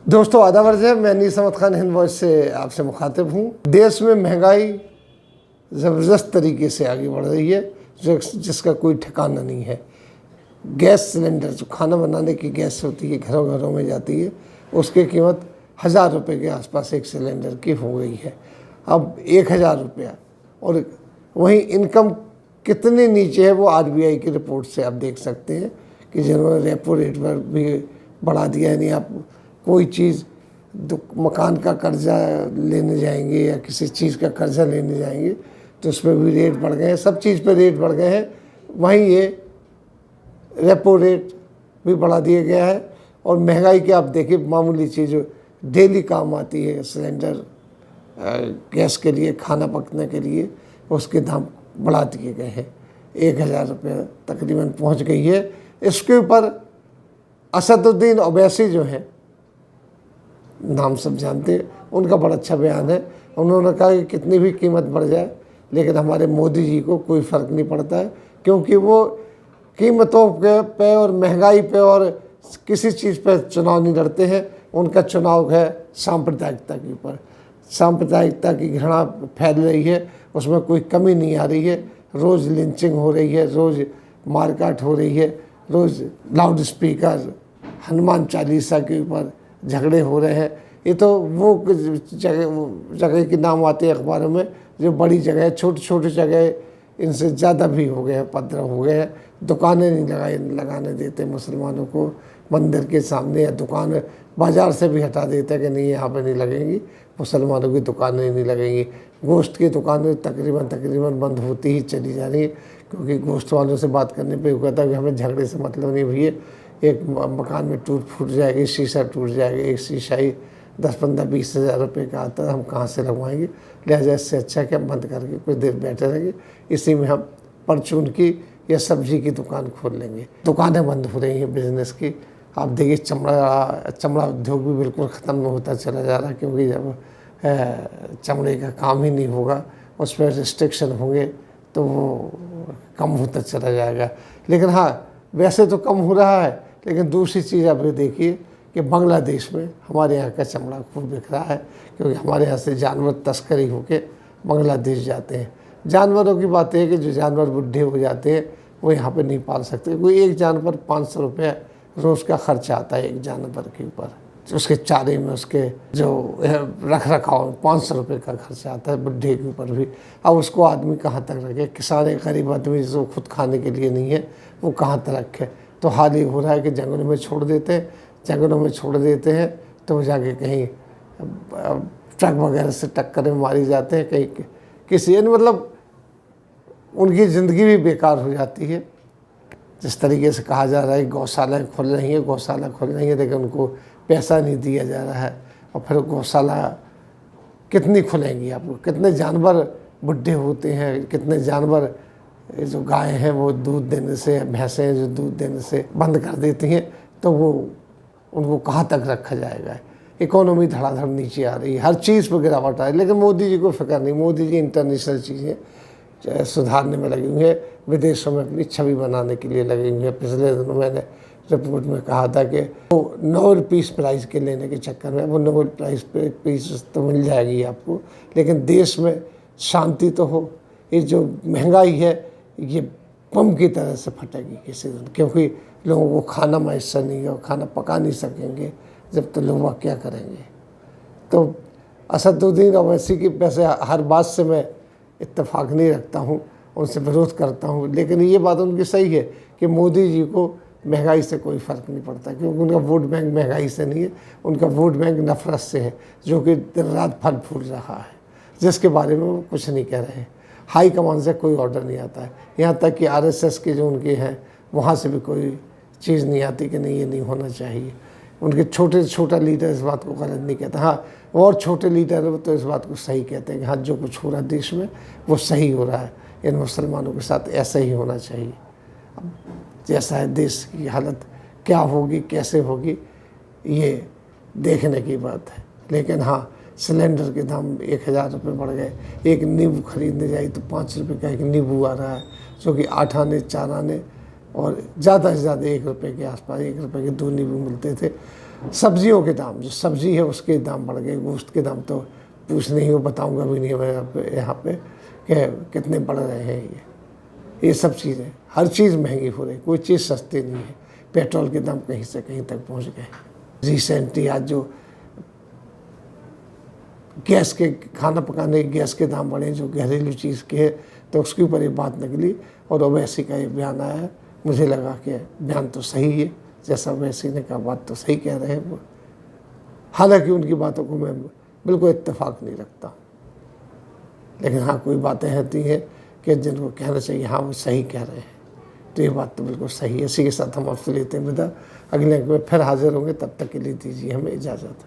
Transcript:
दोस्तों आदाब है, मैं नीस अहमद खान हिंद वॉइस से आपसे मुखातिब हूँ। देश में महंगाई ज़बरदस्त तरीके से आगे बढ़ रही है जिसका कोई ठिकाना नहीं है। गैस सिलेंडर जो खाना बनाने की गैस होती है घरों घरों में जाती है, उसकी कीमत 1000 रुपये के आसपास एक सिलेंडर की हो गई है। अब 1000 रुपया, और वहीं इनकम कितनी नीचे है वो आरबीआई की रिपोर्ट से आप देख सकते हैं कि जिन्होंने रेपो रेट पर भी बढ़ा दिया। यानी आप कोई चीज़ मकान का कर्जा लेने जाएंगे या किसी चीज़ का कर्जा लेने जाएंगे तो उसमें भी रेट बढ़ गए हैं, सब चीज़ पे रेट बढ़ गए हैं। वहीं ये रेपो रेट भी बढ़ा दिया गया है। और महंगाई के आप देखिए, मामूली चीज़ जो डेली काम आती है सिलेंडर गैस के लिए, खाना पकने के लिए, उसके दाम बढ़ा दिए गए हैं। 1000 रुपये तकरीबन पहुंच गई है। इसके ऊपर असदुद्दीन ओवैसी जो हैं, नाम सब जानते हैं, उनका बड़ा अच्छा बयान है। उन्होंने कहा कि कितनी भी कीमत बढ़ जाए लेकिन हमारे मोदी जी को कोई फ़र्क नहीं पड़ता है, क्योंकि वो कीमतों पे और महंगाई पे और किसी चीज़ पे चुनाव नहीं लड़ते हैं। उनका चुनाव है सांप्रदायिकता के ऊपर। सांप्रदायिकता की घृणा फैल रही है, उसमें कोई कमी नहीं आ रही है। रोज़ लिंचिंग हो रही है, रोज़ मारकाट हो रही है, रोज़ लाउड स्पीकर हनुमान चालीसा के ऊपर झगड़े हो रहे हैं। ये तो वो जगह के नाम आते हैं अखबारों में जो बड़ी जगह है, छोटी छोटी जगह इनसे ज़्यादा भी हो गए हैं, उपद्रव हो गए हैं। दुकानें नहीं लगाने देते मुसलमानों को मंदिर के सामने, या दुकान बाज़ार से भी हटा देते हैं कि नहीं यहाँ पे नहीं लगेंगी, मुसलमानों की दुकानें नहीं लगेंगी। गोश्त की दुकानें तकरीबन बंद होती ही चली जा रही है, क्योंकि गोश्त वालों से बात करने पे वो कहता है कि हमें झगड़े से मतलब नहीं भैया, एक मकान में टूट फूट जाएगी, शीशा टूट जाएगा, एक शीशा ही 10-15-20 हज़ार रुपये का आता है, हम कहाँ से लगवाएंगे। लिहाजा इससे अच्छा कि हम बंद करके कुछ देर बैठे रहेंगे, इसी में हम परचून की या सब्जी की दुकान खोल लेंगे। दुकानें बंद हो रही हैं बिज़नेस की। आप देखिए चमड़ा उद्योग भी बिल्कुल ख़त्म होता चला जा रहा है, क्योंकि जब चमड़े का काम ही नहीं होगा, उस पर रिस्ट्रिक्शन होंगे तो वो कम होता चला जाएगा। लेकिन हाँ, वैसे तो कम हो रहा है, लेकिन दूसरी चीज़ आप ये देखिए कि बांग्लादेश में हमारे यहाँ का चमड़ा खूब बिक रहा है, क्योंकि हमारे यहाँ से जानवर तस्करी होके बांग्लादेश जाते हैं। जानवरों की बात है कि जो जानवर बुढ़े हो जाते हैं वो यहाँ पे नहीं पाल सकते। कोई एक जानवर 500 रुपये रोज़ का खर्चा आता है एक जानवर के ऊपर, उसके चारे में, उसके जो रख रखाव में 500 रुपये का खर्चा आता है बुढ़े के ऊपर भी। अब उसको आदमी कहाँ तक रखे? किसान एक गरीब आदमी जो खुद खाने के लिए नहीं है, वो कहाँ तक रखे? तो हाल ही हो रहा है कि जंगलों में छोड़ देते हैं तो वो जाके कहीं ट्रक वगैरह से टक्कर में मारी जाते हैं, कहीं किसी, यानी मतलब उनकी ज़िंदगी भी बेकार हो जाती है। जिस तरीके से कहा जा रहा है गौशाला खुल रही है, लेकिन उनको पैसा नहीं दिया जा रहा है। और फिर गौशाला कितनी खुलेंगी? आपको कितने जानवर बुढ़े होते हैं, कितने जानवर जो गाय हैं वो दूध देने से, भैंसें हैं जो दूध देने से बंद कर देती हैं, तो वो उनको कहाँ तक रखा जाएगा? इकोनॉमी धड़ाधड़ नीचे आ रही है, हर चीज़ पर गिरावट आ रही है, लेकिन मोदी जी को फिक्र नहीं। मोदी जी इंटरनेशनल चीज़ें सुधारने में लगी हुई है, विदेशों में अपनी छवि बनाने के लिए लगी हुई है। पिछले दिनों मैंने रिपोर्ट में कहा था कि वो नोबेल पीस प्राइज़ के लेने के चक्कर में, वो नोबेल पीस तो मिल जाएगी आपको, लेकिन देश में शांति तो हो। ये जो महंगाई है ये बम की तरह से फटेगी किसी दिन, क्योंकि लोगों को खाना मैसर नहीं है, खाना पका नहीं सकेंगे जब, तो लोग क्या करेंगे? तो असदुद्दीन ओवैसी की वैसे हर बात से मैं इत्तेफाक नहीं रखता हूँ, उनसे विरोध करता हूँ, लेकिन ये बात उनकी सही है कि मोदी जी को महंगाई से कोई फ़र्क नहीं पड़ता, क्योंकि उनका वोट बैंक महंगाई से नहीं है, उनका वोट बैंक नफ़रत से है, जो कि दिन रात फल फूल रहा है, जिसके बारे में वो कुछ नहीं कह रहे हैं। हाई कमान से कोई ऑर्डर नहीं आता है, यहाँ तक कि आरएसएस के जो उनके हैं वहाँ से भी कोई चीज़ नहीं आती कि नहीं ये नहीं होना चाहिए। उनके छोटा लीडर इस बात को गलत नहीं कहता। हाँ, और छोटे लीडर तो इस बात को सही कहते हैं कि हाँ, जो कुछ हो रहा है देश में वो सही हो रहा है, इन मुसलमानों के साथ ऐसा ही होना चाहिए। अब जैसा है देश की हालत क्या होगी, कैसे होगी, ये देखने की बात है। लेकिन हाँ, सिलेंडर के दाम 1000 रुपये बढ़ गए। एक नींबू खरीदने जाए तो 5 रुपये का एक नींबू आ रहा है, जो कि 8 आने, 4 आने और ज़्यादा से ज़्यादा 1 रुपये के आसपास, 1 रुपये के 2 नींबू मिलते थे। सब्जियों के दाम, जो सब्जी है उसके दाम बढ़ गए, गोश्त के दाम तो पूछ नहीं, वो बताऊंगा भी नहीं मैं यहाँ पे कि कितने बढ़ रहे हैं। ये सब चीज़ें, हर चीज़ महंगी हो रही, कोई चीज़ सस्ती नहीं है। पेट्रोल के दाम कहीं से कहीं तक पहुँच गए। रिसेंटली आज जो गैस के, खाना पकाने के गैस के दाम बढ़े, जो घरेलू चीज़ के है, तो उसके ऊपर ये बात निकली और ओवैसी का ये बयान आया। मुझे लगा कि बयान तो सही है, जैसा ओवैसी ने कहा बात तो सही कह रहे हैं वो। हालांकि उनकी बातों को मैं बिल्कुल इत्तेफाक नहीं रखता, लेकिन हाँ कोई बातें होती हैं कि जिनको कहना चाहिए हाँ वो सही कह रहे हैं, तो ये बात तो बिल्कुल सही है। इसी के साथ हम आपसे लेते हैं विदा, अगले अंक में फिर हाजिर होंगे, तब तक के लिए दीजिए हमें इजाज़त।